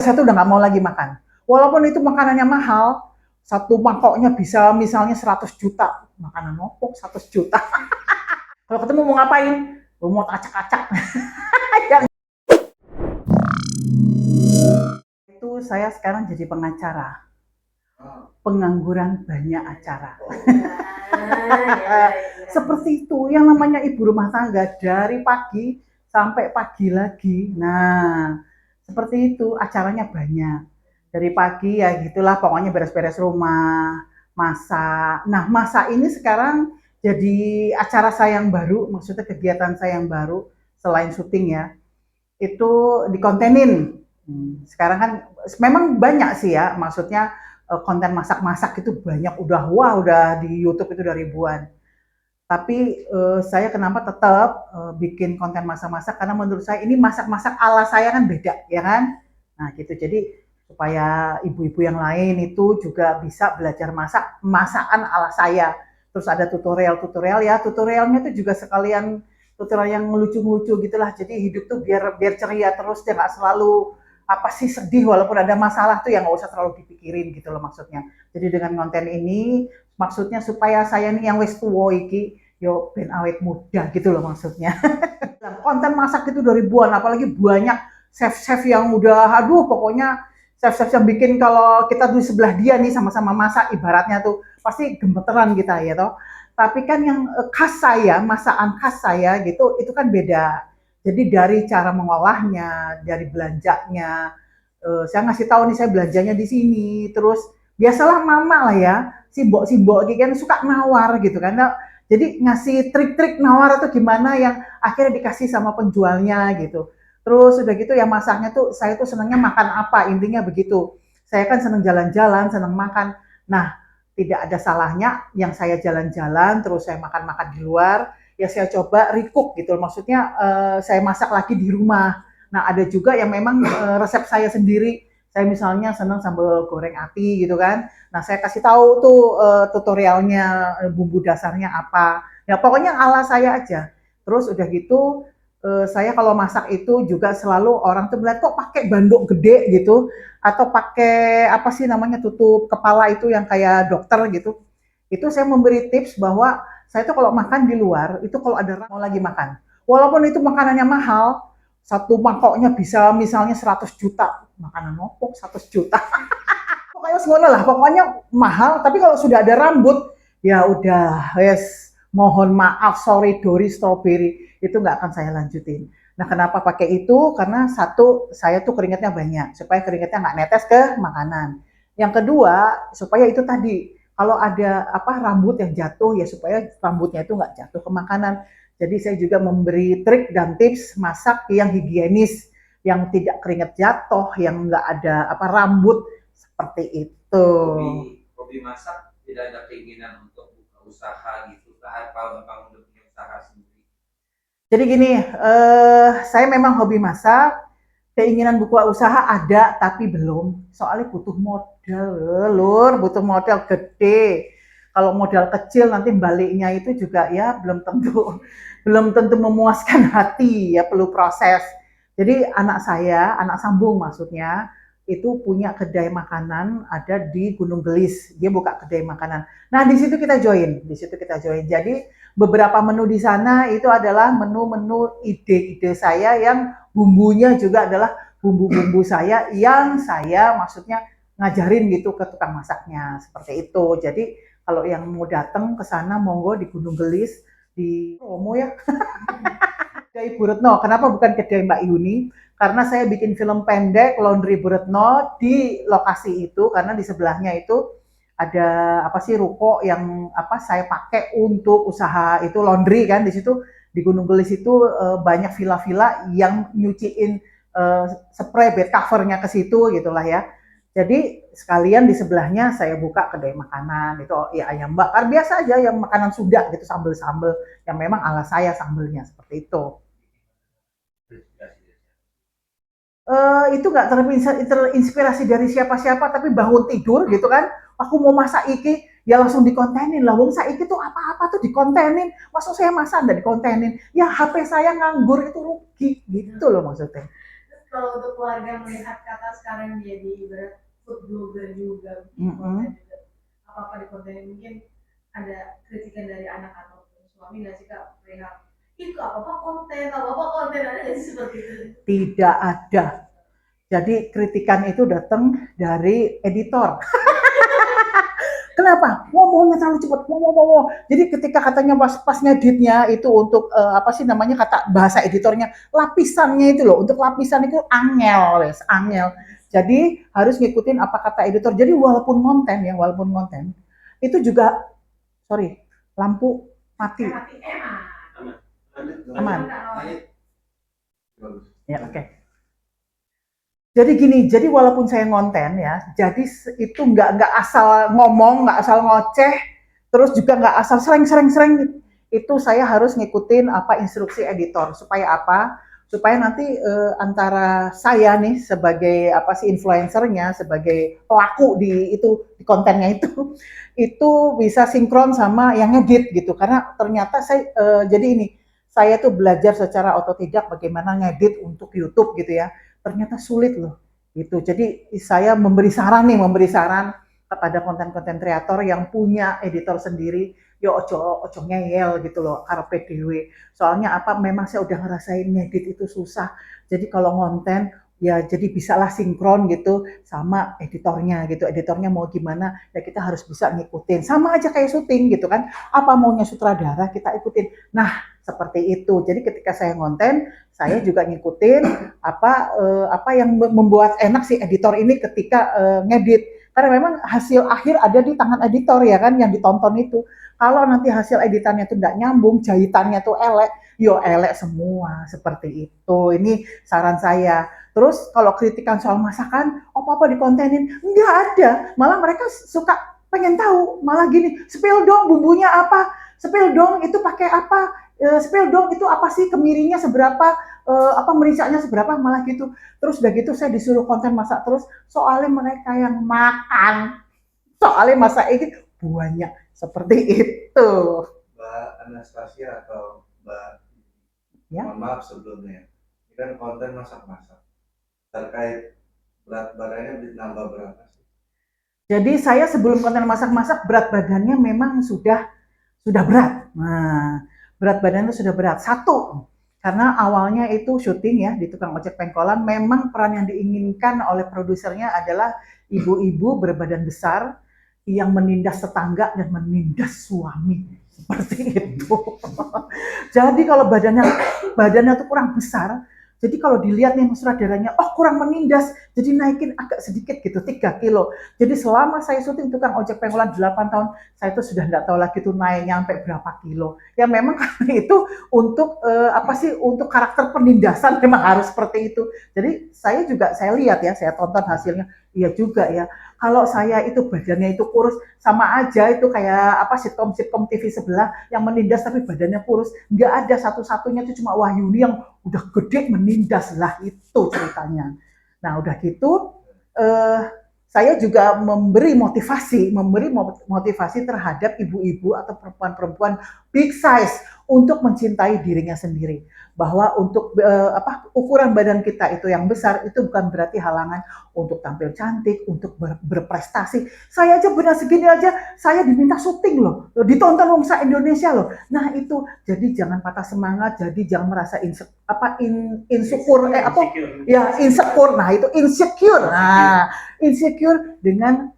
Saya tuh udah nggak mau lagi makan. Walaupun itu makanannya mahal, satu mangkoknya bisa misalnya 100 juta. Makanan opo 100 juta. Kalau ketemu mau ngapain? Mau acak-acak. Itu saya sekarang jadi pengacara. Pengangguran banyak acara. Seperti itu, yang namanya ibu rumah tangga dari pagi sampai pagi lagi. Nah, seperti itu, acaranya banyak. Dari pagi ya gitulah, pokoknya beres-beres rumah, masak. Nah, masak ini sekarang jadi acara saya yang baru, maksudnya kegiatan saya yang baru selain syuting ya. Itu dikontenin. Sekarang kan memang banyak sih ya, maksudnya konten masak-masak itu banyak, udah wah udah di YouTube itu udah ribuan. Tapi saya kenapa tetap bikin konten masak-masak karena menurut saya ini masak-masak ala saya kan beda ya kan. Nah gitu, jadi supaya ibu-ibu yang lain itu juga bisa belajar masak masakan ala saya. Terus ada tutorial-tutorial ya, tutorialnya itu juga sekalian tutorial yang lucu-lucu gitulah. Jadi hidup tuh biar biar ceria terus, dia nggak selalu apa sih sedih walaupun ada masalah tuh ya nggak usah terlalu dipikirin gitu loh maksudnya. Jadi dengan konten ini maksudnya supaya saya nih yang wis tuwo iki yo ben awet muda gitu loh maksudnya. Konten masak itu dari ribuan, apalagi banyak chef-chef yang udah aduh pokoknya chef-chef yang bikin kalau kita di sebelah dia nih sama-sama masak ibaratnya tuh pasti gemeteran kita ya toh. Tapi kan yang khas saya, masakan khas saya gitu itu kan beda. Jadi dari cara mengolahnya, dari belanjanya, saya ngasih tahu nih saya belanjanya di sini, terus biasalah mama lah ya, simbok-simbok gitu kan suka nawar gitu kan. Nah, jadi ngasih trik-trik nawar atau gimana yang akhirnya dikasih sama penjualnya gitu. Terus udah gitu yang masaknya tuh saya tuh senangnya makan apa, intinya begitu. Saya kan senang jalan-jalan, senang makan. Nah, tidak ada salahnya yang saya jalan-jalan terus saya makan-makan di luar, ya saya coba recook gitu. Maksudnya saya masak lagi di rumah. Nah, ada juga yang memang resep saya sendiri. Saya misalnya senang sambal goreng ati gitu kan. Nah, saya kasih tahu tuh tutorialnya, bumbu dasarnya apa. Ya pokoknya ala saya aja. Terus udah gitu saya kalau masak itu juga selalu orang tuh bilang kok pakai bandok gede gitu atau pakai apa sih namanya tutup kepala itu yang kayak dokter gitu. Itu saya memberi tips bahwa saya tuh kalau makan di luar itu kalau ada mau lagi makan. Walaupun itu makanannya mahal, satu mangkoknya bisa misalnya 100 juta. Makanan opo 100 juta. Pokoknya semuanya lah, pokoknya mahal. Tapi kalau sudah ada rambut, ya udah, yes, mohon maaf, sorry, Dori, strawberry, itu nggak akan saya lanjutin. Nah, kenapa pakai itu? Karena satu, saya tuh keringatnya banyak, supaya keringatnya nggak netes ke makanan. Yang kedua, supaya itu tadi, kalau ada apa rambut yang jatuh, ya supaya rambutnya itu nggak jatuh ke makanan. Jadi saya juga memberi trik dan tips masak yang higienis, yang tidak keringat jatuh, yang nggak ada apa rambut seperti itu. Hobi masak tidak ada keinginan untuk buka usaha gitu. Kalau abang udah punya usaha sendiri. Jadi gini, saya memang hobi masak, keinginan buka usaha ada tapi belum. Soalnya butuh modal, lur, butuh modal gede. Kalau modal kecil nanti baliknya itu juga ya belum tentu belum tentu memuaskan hati ya perlu proses. Jadi anak saya, anak sambung maksudnya, itu punya kedai makanan ada di Gunung Gelis. Dia buka kedai makanan. Nah, di situ kita join, di situ kita join. Jadi beberapa menu di sana itu adalah menu-menu ide-ide saya yang bumbunya juga adalah bumbu-bumbu saya yang saya maksudnya ngajarin gitu ke tukang masaknya seperti itu. Jadi kalau yang mau datang ke sana monggo di Gunung Gelis di promo ya. Kedai Bu Retno. Kenapa bukan kedai Mbak Yuni? Karena saya bikin film pendek Laundry Bu Retno di lokasi itu karena di sebelahnya itu ada apa sih ruko yang apa saya pakai untuk usaha itu laundry kan di situ di Gunung Gelis itu banyak villa-villa yang nyuciin spray bed covernya ke situ gitulah ya. Jadi sekalian di sebelahnya saya buka kedai makanan itu ya ayam bakar biasa aja yang makanan Sunda gitu sambel-sambel yang memang ala saya sambelnya seperti itu. Itu nggak terinspirasi dari siapa-siapa tapi bangun tidur gitu kan aku mau masak iki ya langsung dikontenin lah wong saiki tuh apa-apa tuh dikontenin maksud saya masak nggak dikontenin ya HP saya nganggur itu rugi gitu loh maksudnya Kalau untuk keluarga melihat Kakak sekarang jadi ibarat food blogger juga, bikin konten juga, apa-apa di konten mungkin ada kritikan dari anak ataupun suami nggak sih Kak perihal itu apa-apa konten ada nggak sih seperti itu? Tidak ada. Jadi kritikan itu datang dari editor. Kenapa? Ngomongnya terlalu cepat, ngomong. Jadi ketika katanya pas ngeditnya itu untuk apa sih namanya kata bahasa editornya lapisannya itu loh, untuk lapisan itu angel, wes angel. Jadi harus ngikutin apa kata editor. Jadi walaupun konten itu juga sorry lampu mati. Aman. Ya oke. Okay. Jadi gini, jadi walaupun saya ngonten ya, jadi itu nggak asal ngomong, nggak asal ngoceh, terus juga nggak asal sering. Itu saya harus ngikutin apa instruksi editor supaya apa? Supaya nanti antara saya nih sebagai apa sih influencernya, sebagai pelaku di kontennya itu bisa sinkron sama yang ngedit gitu. Karena ternyata saya jadi ini saya tuh belajar secara otodidak bagaimana ngedit untuk YouTube gitu ya, ternyata sulit loh gitu. Jadi saya memberi saran kepada konten-konten kreator yang punya editor sendiri, yo ojo ngeyel gitu loh, karpe dewe. Soalnya apa? Memang saya udah ngerasain ngedit itu susah. Jadi kalau ngonten ya jadi bisalah sinkron gitu sama editornya gitu. Editornya mau gimana ya kita harus bisa ngikutin. Sama aja kayak syuting gitu kan. Apa maunya sutradara kita ikutin. Nah, seperti itu. Jadi ketika saya ngonten, saya juga ngikutin apa yang membuat enak si editor ini ketika ngedit. Karena memang hasil akhir ada di tangan editor ya kan yang ditonton itu. Kalau nanti hasil editannya tuh nggak nyambung, jahitannya tuh elek, yo elek semua seperti itu. Ini saran saya. Terus kalau kritikan soal masakan, apa-apa dikontenin, nggak ada. Malah mereka suka pengen tahu, malah gini, spill dong bumbunya apa, spill dong itu pakai apa, spill dong itu apa sih kemirinya seberapa, apa mericanya seberapa, malah gitu. Terus udah gitu saya disuruh konten masak terus, soalnya mereka yang makan, soalnya masak ini banyak seperti itu. Mbak Anastasia atau Mbak, Ya. mohon maaf sebelumnya, ini kan konten masak-masak terkait berat badannya nambah berapa sih? Jadi saya sebelum konten masak-masak berat badannya memang sudah berat. Nah, berat badannya sudah berat. Satu, karena awalnya itu syuting ya di tukang ojek pengkolan, memang peran yang diinginkan oleh produsernya adalah ibu-ibu berbadan besar yang menindas tetangga dan menindas suami seperti itu. Jadi kalau badannya tuh kurang besar, jadi kalau dilihat nih sutradaranya, oh kurang menindas, jadi naikin agak sedikit gitu, 3 kilo. Jadi selama saya syuting tukang ojek pengkolan 8 tahun, saya tuh sudah nggak tahu lagi tuh naiknya sampai berapa kilo. Ya memang karena itu untuk apa sih, untuk karakter penindasan memang harus seperti itu. Jadi saya lihat ya, saya tonton hasilnya, iya juga ya. Kalau saya itu badannya itu kurus, sama aja itu kayak apa sitkom TV sebelah yang menindas tapi badannya kurus. Nggak ada satu-satunya itu cuma Wahyuni yang udah gede menindas lah itu ceritanya. Nah udah gitu eh, saya juga memberi motivasi terhadap ibu-ibu atau perempuan-perempuan big size untuk mencintai dirinya sendiri. Bahwa untuk ukuran badan kita itu yang besar itu bukan berarti halangan untuk tampil cantik, untuk berprestasi. Saya aja benar segini aja, saya diminta syuting loh, ditonton wong sa Indonesia loh. Nah itu, jadi jangan patah semangat, jadi jangan merasa insecure, insecure. Nah itu insecure. Nah insecure dengan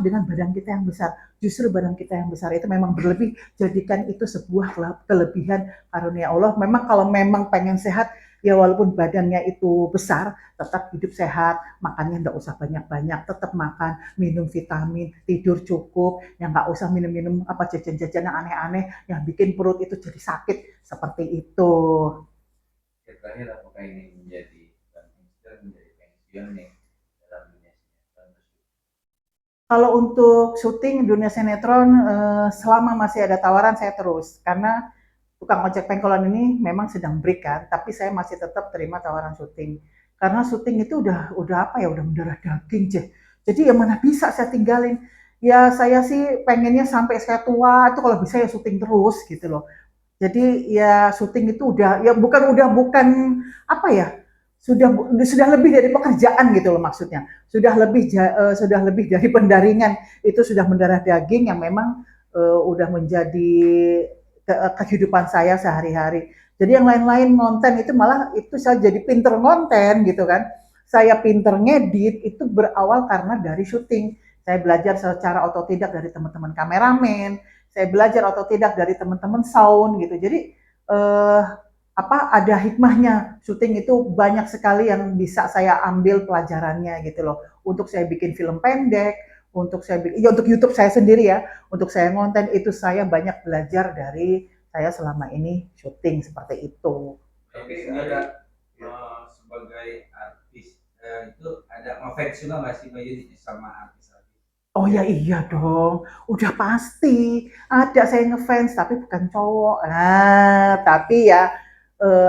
dengan badan kita yang besar. Justru badan kita yang besar itu memang berlebih, jadikan itu sebuah kelebihan karunia Allah. Memang kalau memang pengen sehat, ya walaupun badannya itu besar, tetap hidup sehat, makannya nggak usah banyak-banyak, tetap makan, minum vitamin, tidur cukup, yang nggak usah minum-minum apa jajan-jajan yang aneh-aneh, yang bikin perut itu jadi sakit, seperti itu. Terakhir, apakah ini menjadi pensiun nih dalam dunia sinetron? Kalau untuk syuting dunia sinetron, selama masih ada tawaran saya terus, karena tukang ojek pengkolan ini memang sedang break kan, tapi saya masih tetap terima tawaran syuting. Karena syuting itu udah apa ya, udah mendarah daging, Ceh. Jadi ya mana bisa saya tinggalin. Ya saya sih pengennya sampai saya tua itu kalau bisa ya syuting terus gitu loh. Jadi ya syuting itu udah ya bukan apa ya? sudah lebih dari pekerjaan gitu loh maksudnya. Sudah lebih dari pendaringan. Itu sudah mendarah daging yang memang udah menjadi kehidupan saya sehari-hari. Jadi yang lain-lain konten itu malah itu saya jadi pinter konten gitu kan. Saya pinter ngedit itu berawal karena dari syuting. Saya belajar secara otodidak dari teman-teman kameramen, saya belajar otodidak dari teman-teman sound gitu. Jadi eh, ada hikmahnya. Syuting itu banyak sekali yang bisa saya ambil pelajarannya gitu loh. Untuk saya bikin film pendek, untuk saya bikin, ya untuk YouTube saya sendiri ya, untuk saya ngonten itu saya banyak belajar dari saya selama ini syuting seperti itu. Tapi ada sebagai artis itu ada ngefans juga nggak sih Mbak Yuni sama artis-artis? Oh ya iya dong, udah pasti ada saya ngefans tapi bukan cowok. Tapi ya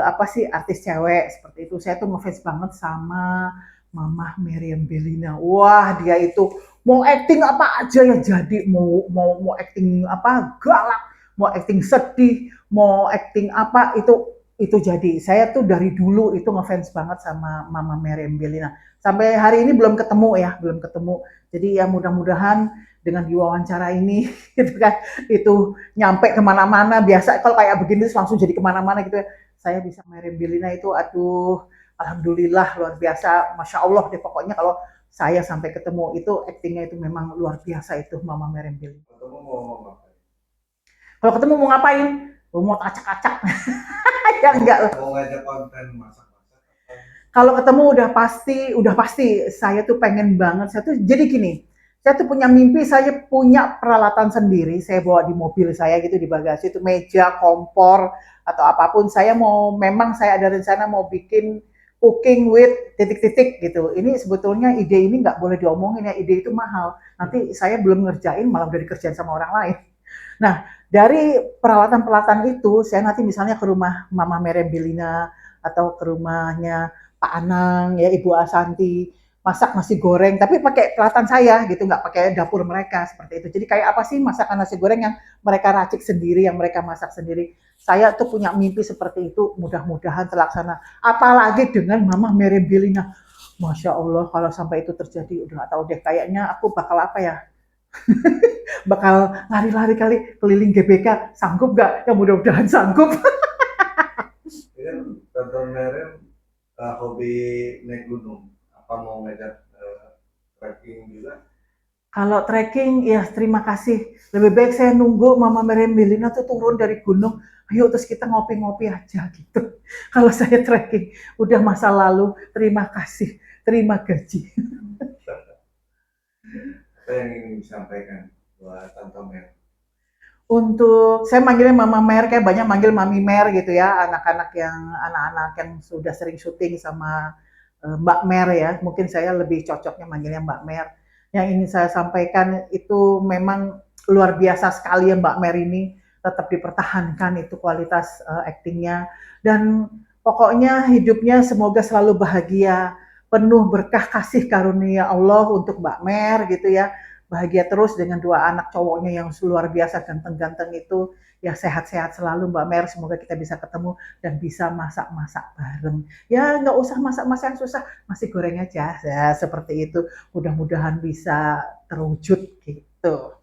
apa sih artis cewek seperti itu. Saya tuh ngefans banget sama Mama Meriam Bellina. Wah dia itu mau acting apa aja ya jadi mau acting apa galak, mau acting sedih, mau acting apa itu jadi. Saya tuh dari dulu itu ngefans banget sama Mama Meriam Bellina. Sampai hari ini belum ketemu ya, belum ketemu. Jadi ya mudah-mudahan dengan diwawancara ini gitu kan itu nyampe kemana-mana. Biasa kalau kayak begini langsung jadi kemana-mana gitu ya. Saya bisa Meriam Bellina itu aduh alhamdulillah luar biasa, masya Allah deh pokoknya kalau saya sampai ketemu itu aktingnya itu memang luar biasa itu Mama Meriam Bellina. Kamu mau ngomong apa? Kalau ketemu mau ngapain? Mau acak-acak? Ya enggak lah. Mau ngajak konten masak-masak? Kalau ketemu udah pasti saya tuh pengen banget. Saya tuh jadi gini, saya tuh punya mimpi, saya punya peralatan sendiri, saya bawa di mobil saya gitu di bagasi itu meja, kompor atau apapun. Memang saya ada rencana mau bikin cooking with titik-titik gitu. Ini sebetulnya ide ini nggak boleh diomongin ya, ide itu mahal. Nanti saya belum ngerjain malah udah dikerjain sama orang lain. Nah, dari peralatan-peralatan itu, saya nanti misalnya ke rumah Mama Meriam Bellina atau ke rumahnya Pak Anang, ya Ibu Asanti, masak nasi goreng, tapi pakai peralatan saya gitu, nggak pakai dapur mereka seperti itu. Jadi kayak apa sih masakan nasi goreng yang mereka racik sendiri, yang mereka masak sendiri. Saya tuh punya mimpi seperti itu, mudah-mudahan terlaksana. Apalagi dengan Mama Meriam Bellina. Masya Allah, kalau sampai itu terjadi, udah nggak tahu deh. Kayaknya aku bakal apa ya? Bakal lari-lari kali keliling GBK, sanggup nggak? Ya mudah-mudahan sanggup. Ini kan Tonton Meriam hobi naik gunung. Apa mau ngajak trekking juga? Kalau trekking, ya terima kasih. Lebih baik saya nunggu Mama Meriam Bellina tuh turun dari gunung. Ayo terus kita ngopi-ngopi aja gitu. Kalau saya trekking, udah masa lalu. Terima kasih, terima gaji. Apa yang ingin disampaikan buat Tonton Meriam? Untuk saya manggilnya Mama Mer, kayak banyak manggil Mami Mer gitu ya, anak-anak yang sudah sering syuting sama Mbak Mer ya. Mungkin saya lebih cocoknya manggilnya Mbak Mer. Yang ingin saya sampaikan itu memang luar biasa sekali ya Mbak Mer ini tetap dipertahankan itu kualitas aktingnya dan pokoknya hidupnya semoga selalu bahagia, penuh berkah kasih karunia Allah untuk Mbak Mer gitu ya bahagia terus dengan dua anak cowoknya yang luar biasa ganteng-ganteng itu ya sehat-sehat selalu Mbak Mer semoga kita bisa ketemu dan bisa masak-masak bareng ya nggak usah masak-masak yang susah nasi goreng aja ya seperti itu mudah-mudahan bisa terwujud gitu.